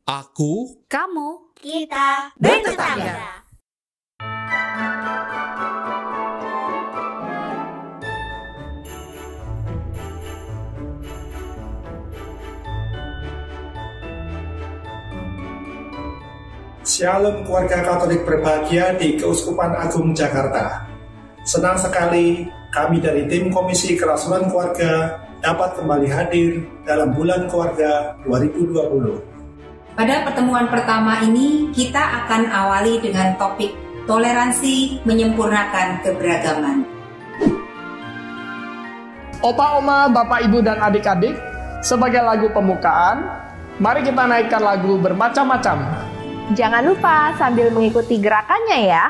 Aku, Kamu, kita bertetangga. Shalom keluarga Katolik berbahagia di Keuskupan Agung Jakarta. Senang sekali kami dari tim Komisi Kerasulan Keluarga dapat kembali hadir dalam bulan keluarga 2020. Pada pertemuan pertama ini kita akan awali dengan topik toleransi menyempurnakan keberagaman. Opa, Oma, Bapak, Ibu, dan adik-adik, sebagai lagu pembukaan, mari kita naikkan lagu bermacam-macam. Jangan lupa sambil mengikuti gerakannya ya.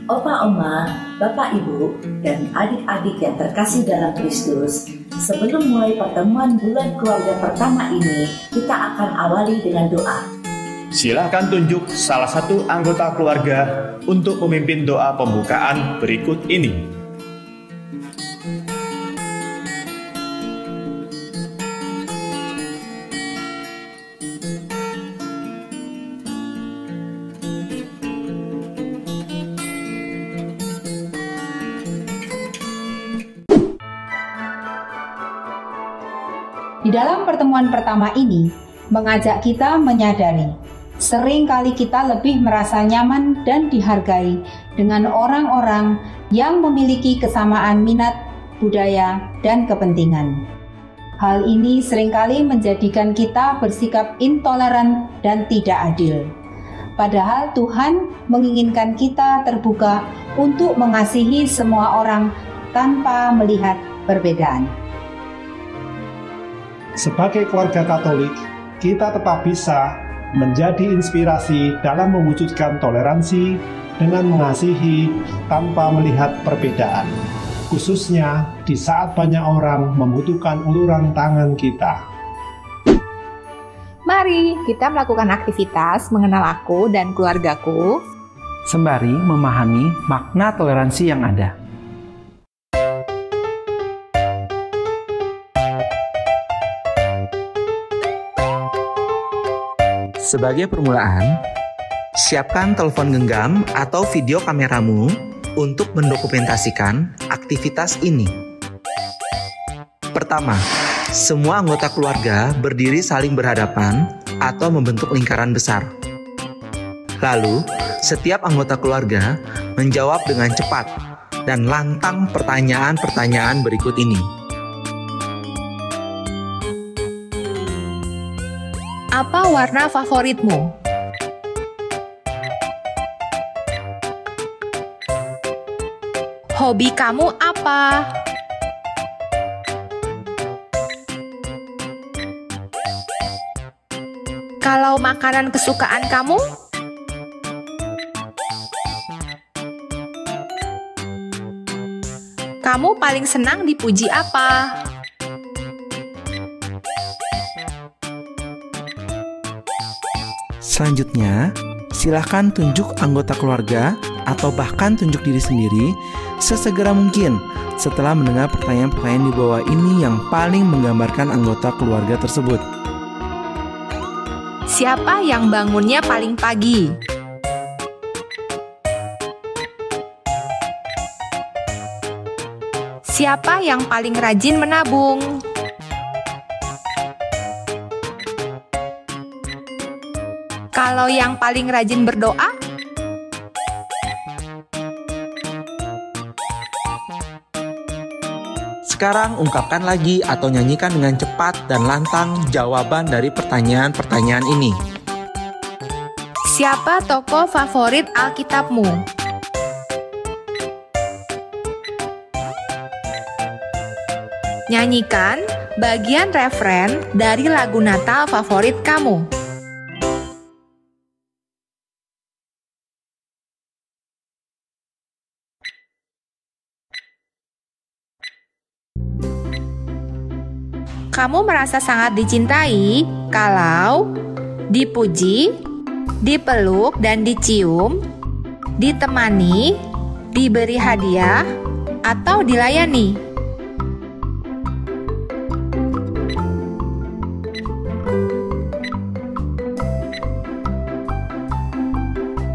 Opa, Oma, Bapak, Ibu, dan adik-adik yang terkasih dalam Kristus, sebelum mulai pertemuan bulan keluarga pertama ini, kita akan awali dengan doa. Silahkan tunjuk salah satu anggota keluarga untuk memimpin doa pembukaan berikut ini. Di dalam pertemuan pertama ini, mengajak kita menyadari, sering kali kita lebih merasa nyaman dan dihargai dengan orang-orang yang memiliki kesamaan minat, budaya, dan kepentingan. Hal ini seringkali menjadikan kita bersikap intoleran dan tidak adil. Padahal Tuhan menginginkan kita terbuka untuk mengasihi semua orang tanpa melihat perbedaan. Sebagai keluarga Katolik, kita tetap bisa menjadi inspirasi dalam mewujudkan toleransi dengan mengasihi tanpa melihat perbedaan, khususnya di saat banyak orang membutuhkan uluran tangan kita. Mari kita melakukan aktivitas mengenal aku dan keluargaku sembari memahami makna toleransi yang ada. Sebagai permulaan, siapkan telepon genggam atau video kameramu untuk mendokumentasikan aktivitas ini. Pertama, semua anggota keluarga berdiri saling berhadapan atau membentuk lingkaran besar. Lalu, setiap anggota keluarga menjawab dengan cepat dan lantang pertanyaan-pertanyaan berikut ini. Apa warna favoritmu? Hobi kamu apa? Kalau makanan kesukaan kamu? Kamu paling senang dipuji apa? Selanjutnya, silakan tunjuk anggota keluarga atau bahkan tunjuk diri sendiri sesegera mungkin setelah mendengar pertanyaan-pertanyaan di bawah ini yang paling menggambarkan anggota keluarga tersebut. Siapa yang bangunnya paling pagi? Siapa yang paling rajin menabung? Kalau yang paling rajin berdoa? Sekarang ungkapkan lagi atau nyanyikan dengan cepat dan lantang jawaban dari pertanyaan-pertanyaan ini. Siapa tokoh favorit Alkitabmu? Nyanyikan bagian referen dari lagu Natal favorit kamu. Kamu merasa sangat dicintai kalau dipuji, dipeluk dan dicium, ditemani, diberi hadiah, atau dilayani.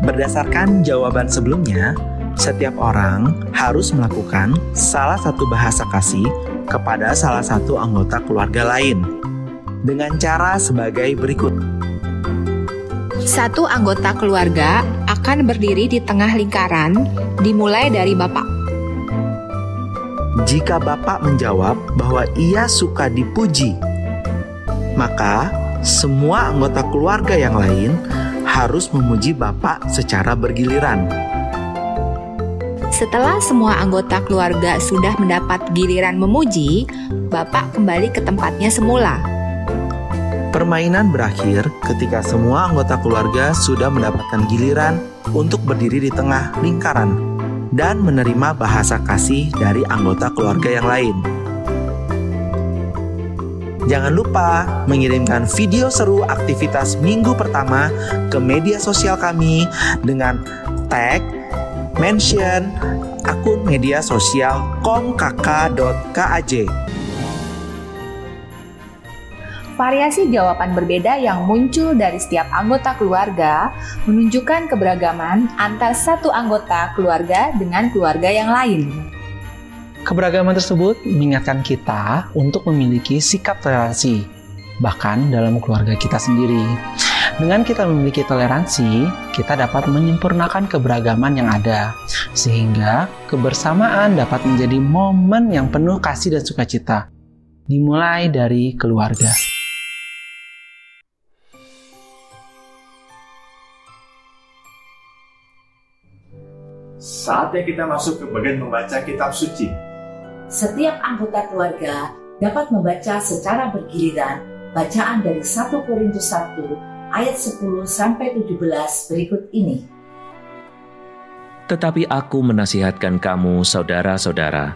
Berdasarkan jawaban sebelumnya, setiap orang harus melakukan salah satu bahasa kasih kepada salah satu anggota keluarga lain dengan cara sebagai berikut. Satu anggota keluarga akan berdiri di tengah lingkaran, dimulai dari Bapak. Jika Bapak menjawab bahwa ia suka dipuji, maka semua anggota keluarga yang lain harus memuji Bapak secara bergiliran. Setelah semua anggota keluarga sudah mendapat giliran memuji, Bapak kembali ke tempatnya semula. Permainan berakhir ketika semua anggota keluarga sudah mendapatkan giliran untuk berdiri di tengah lingkaran dan menerima bahasa kasih dari anggota keluarga yang lain. Jangan lupa mengirimkan video seru aktivitas minggu pertama ke media sosial kami dengan tag, mention, akun media sosial komkk.kaj. Variasi jawaban berbeda yang muncul dari setiap anggota keluarga menunjukkan keberagaman antar satu anggota keluarga dengan keluarga yang lain. Keberagaman tersebut mengingatkan kita untuk memiliki sikap toleransi, bahkan dalam keluarga kita sendiri. Dengan kita memiliki toleransi, kita dapat menyempurnakan keberagaman yang ada, sehingga kebersamaan dapat menjadi momen yang penuh kasih dan sukacita, dimulai dari keluarga. Saatnya kita masuk ke bagian membaca kitab suci. Setiap anggota keluarga dapat membaca secara bergiliran bacaan dari 1 Korintus 1 ayat 10 sampai 17 berikut ini. Tetapi aku menasihatkan kamu, saudara-saudara,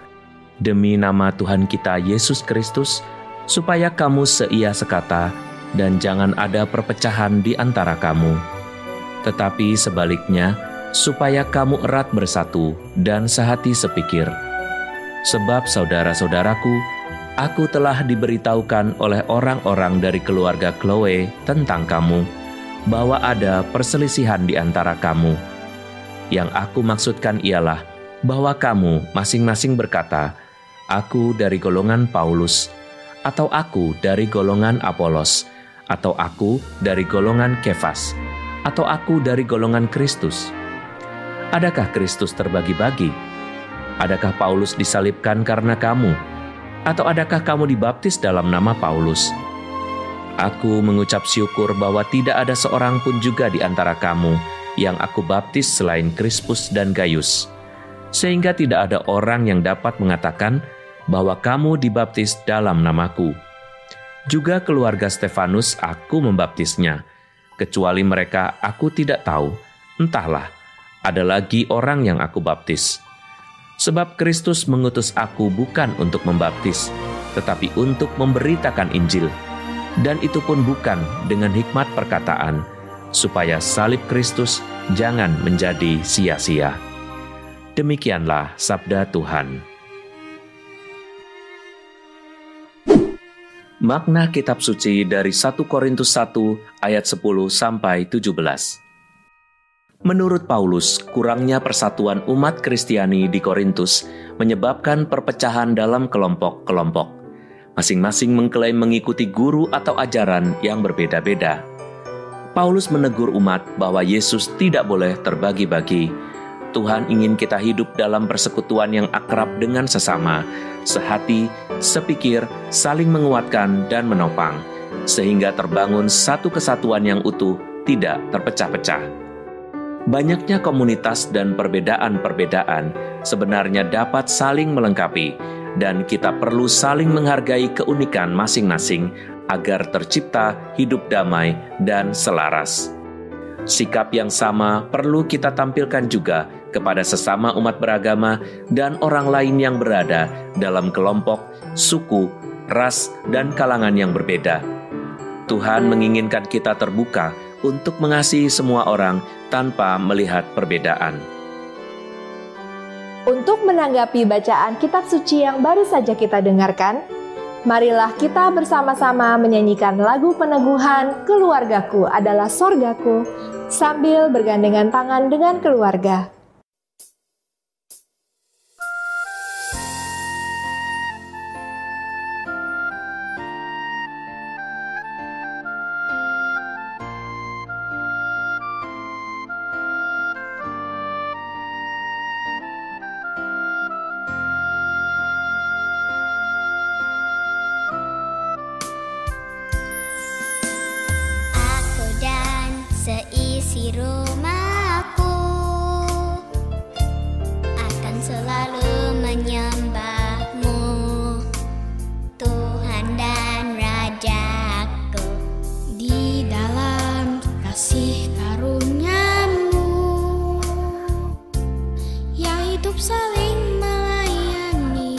demi nama Tuhan kita Yesus Kristus, supaya kamu seia sekata dan jangan ada perpecahan di antara kamu. Tetapi sebaliknya, supaya kamu erat bersatu dan sehati sepikir. Sebab saudara-saudaraku, aku telah diberitahukan oleh orang-orang dari keluarga Chloe tentang kamu, bahwa ada perselisihan di antara kamu. Yang aku maksudkan ialah bahwa kamu masing-masing berkata, aku dari golongan Paulus, atau aku dari golongan Apolos, atau aku dari golongan Kefas, atau aku dari golongan Kristus. Adakah Kristus terbagi-bagi? Adakah Paulus disalibkan karena kamu? Atau adakah kamu dibaptis dalam nama Paulus? Aku mengucap syukur bahwa tidak ada seorang pun juga di antara kamu yang aku baptis selain Krispus dan Gaius, sehingga tidak ada orang yang dapat mengatakan bahwa kamu dibaptis dalam namaku. Juga keluarga Stefanus aku membaptisnya, kecuali mereka aku tidak tahu, entahlah, ada lagi orang yang aku baptis. Sebab Kristus mengutus aku bukan untuk membaptis, tetapi untuk memberitakan Injil, dan itu pun bukan dengan hikmat perkataan, supaya salib Kristus jangan menjadi sia-sia. Demikianlah sabda Tuhan. Makna kitab suci dari 1 Korintus 1 ayat 10 sampai 17. Menurut Paulus, kurangnya persatuan umat Kristiani di Korintus menyebabkan perpecahan dalam kelompok-kelompok. Masing-masing mengklaim mengikuti guru atau ajaran yang berbeda-beda. Paulus menegur umat bahwa Yesus tidak boleh terbagi-bagi. Tuhan ingin kita hidup dalam persekutuan yang akrab dengan sesama, sehati, sepikir, saling menguatkan dan menopang, sehingga terbangun satu kesatuan yang utuh, tidak terpecah-pecah. Banyaknya komunitas dan perbedaan-perbedaan sebenarnya dapat saling melengkapi, dan kita perlu saling menghargai keunikan masing-masing agar tercipta hidup damai dan selaras. Sikap yang sama perlu kita tampilkan juga kepada sesama umat beragama dan orang lain yang berada dalam kelompok, suku, ras, dan kalangan yang berbeda. Tuhan menginginkan kita terbuka untuk mengasihi semua orang tanpa melihat perbedaan. Untuk menanggapi bacaan kitab suci yang baru saja kita dengarkan, marilah kita bersama-sama menyanyikan lagu peneguhan "Keluargaku adalah sorgaku" sambil bergandengan tangan dengan keluarga. Seisi rumahku akan selalu menyembah-Mu, Tuhan dan Rajaku. Di dalam kasih karunia-Mu yang hidup saling melayani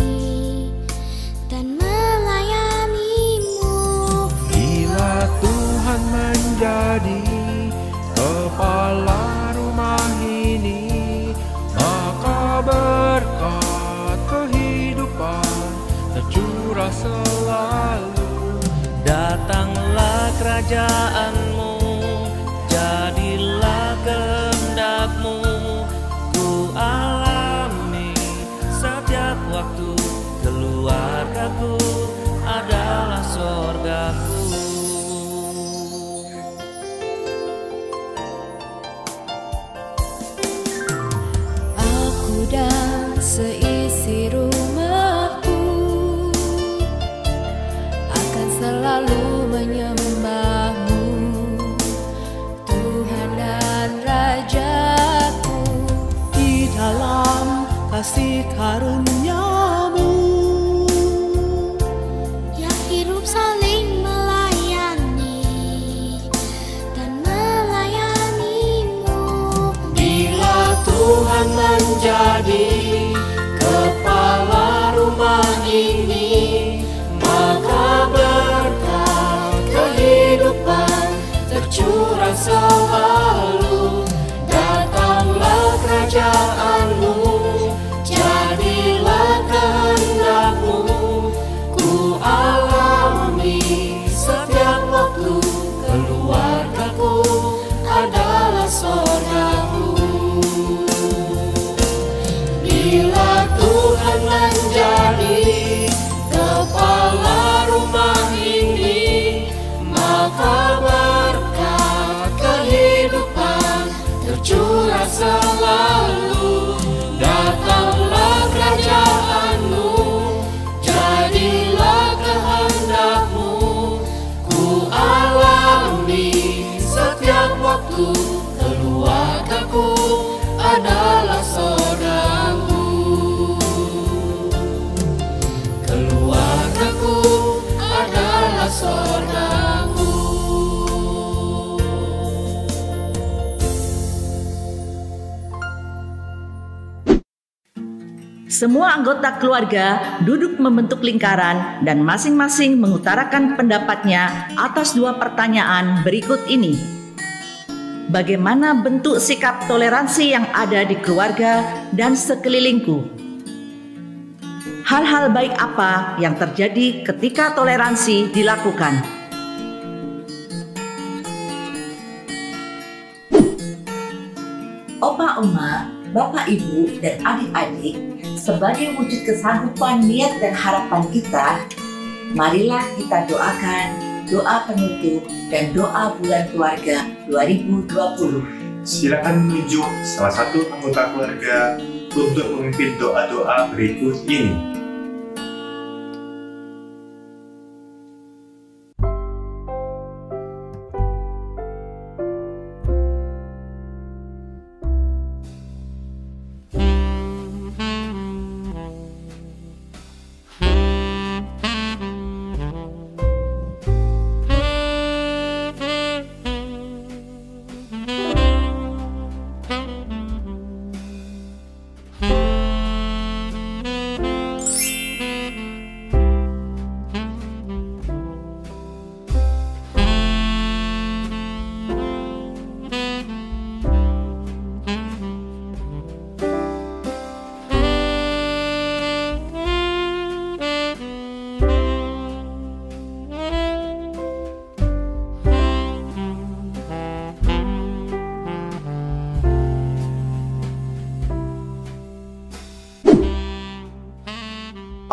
dan melayani-Mu. Bila Tuhan menjadi kepala rumah ini, maka berkat kehidupan tercurah selalu. Datanglah kerajaan-Mu, jadilah kehendak-Mu, ku alami setiap waktu. Keluargaku adalah sorgaku. Dan seisi rumahku akan selalu menyembah-Mu, Tuhan dan Rajaku. Di dalam kasih karunia-Mu yang hidup saling melayani dan melayani-Mu. Bila Tuhan menjadi kepala rumah ini, maka berkat kehidupan tercurah selalu. Datanglah Semua anggota keluarga duduk membentuk lingkaran dan masing-masing mengutarakan pendapatnya atas 2 pertanyaan berikut ini. Bagaimana bentuk sikap toleransi yang ada di keluarga dan sekelilingku? Hal-hal baik apa yang terjadi ketika toleransi dilakukan? Opa, Oma, Bapak, Ibu, dan adik-adik, sebagai wujud kesanggupan niat dan harapan kita, marilah kita doakan doa penutup dan doa bulan keluarga 2020. Silakan menunjuk salah satu anggota keluarga untuk memimpin doa-doa berikut ini.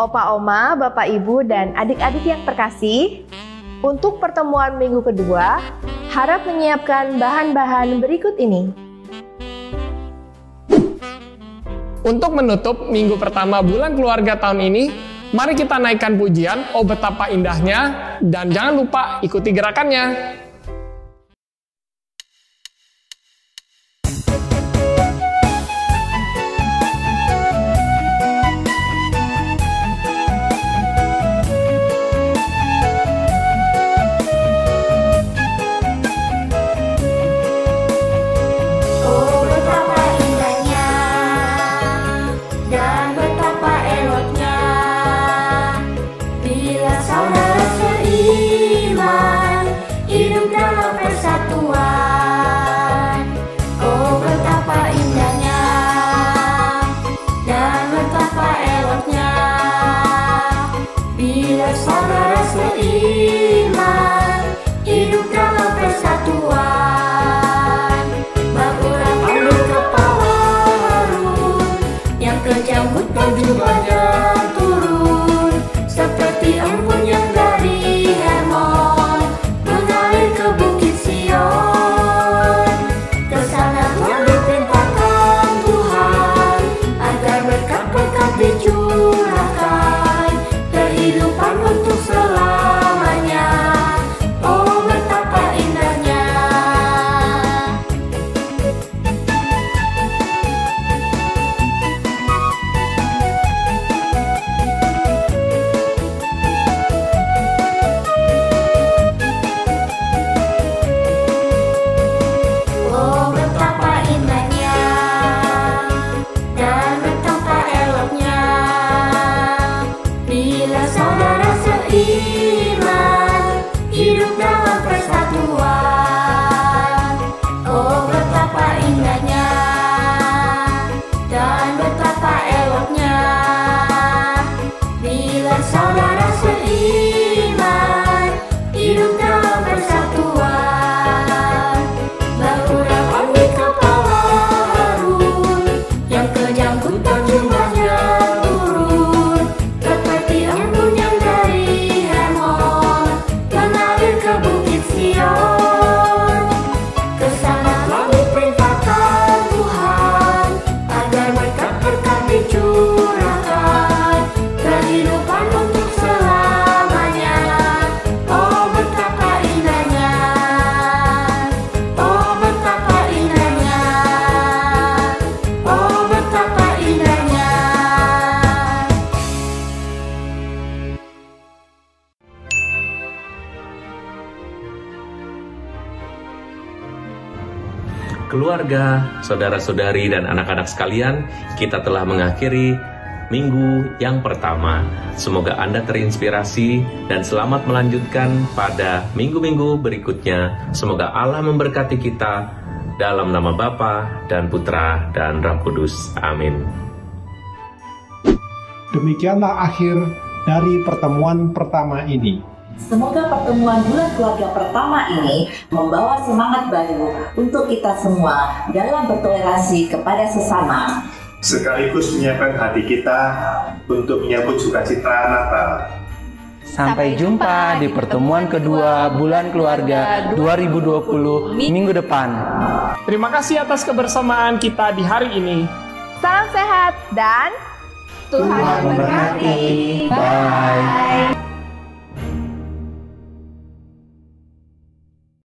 Opa, Oma, Bapak, Ibu, dan adik-adik yang terkasih, untuk pertemuan minggu kedua, harap menyiapkan bahan-bahan berikut ini. Untuk menutup minggu pertama bulan keluarga tahun ini, mari kita naikkan pujian "Oh Betapa Indahnya" dan jangan lupa ikuti gerakannya. Keluarga, saudara-saudari, dan anak-anak sekalian, kita telah mengakhiri minggu yang pertama. Semoga Anda terinspirasi dan selamat melanjutkan pada minggu-minggu berikutnya. Semoga Allah memberkati kita dalam nama Bapa dan Putra dan Roh Kudus. Amin. Demikianlah akhir dari pertemuan pertama ini. Semoga pertemuan bulan keluarga pertama ini membawa semangat baru untuk kita semua dalam bertoleransi kepada sesama. Sekaligus menyiapkan hati kita untuk menyambut sukacita Natal. Sampai jumpa di pertemuan kedua bulan keluarga 2020 minggu depan. Terima kasih atas kebersamaan kita di hari ini. Salam sehat dan Tuhan memberkati. Bye.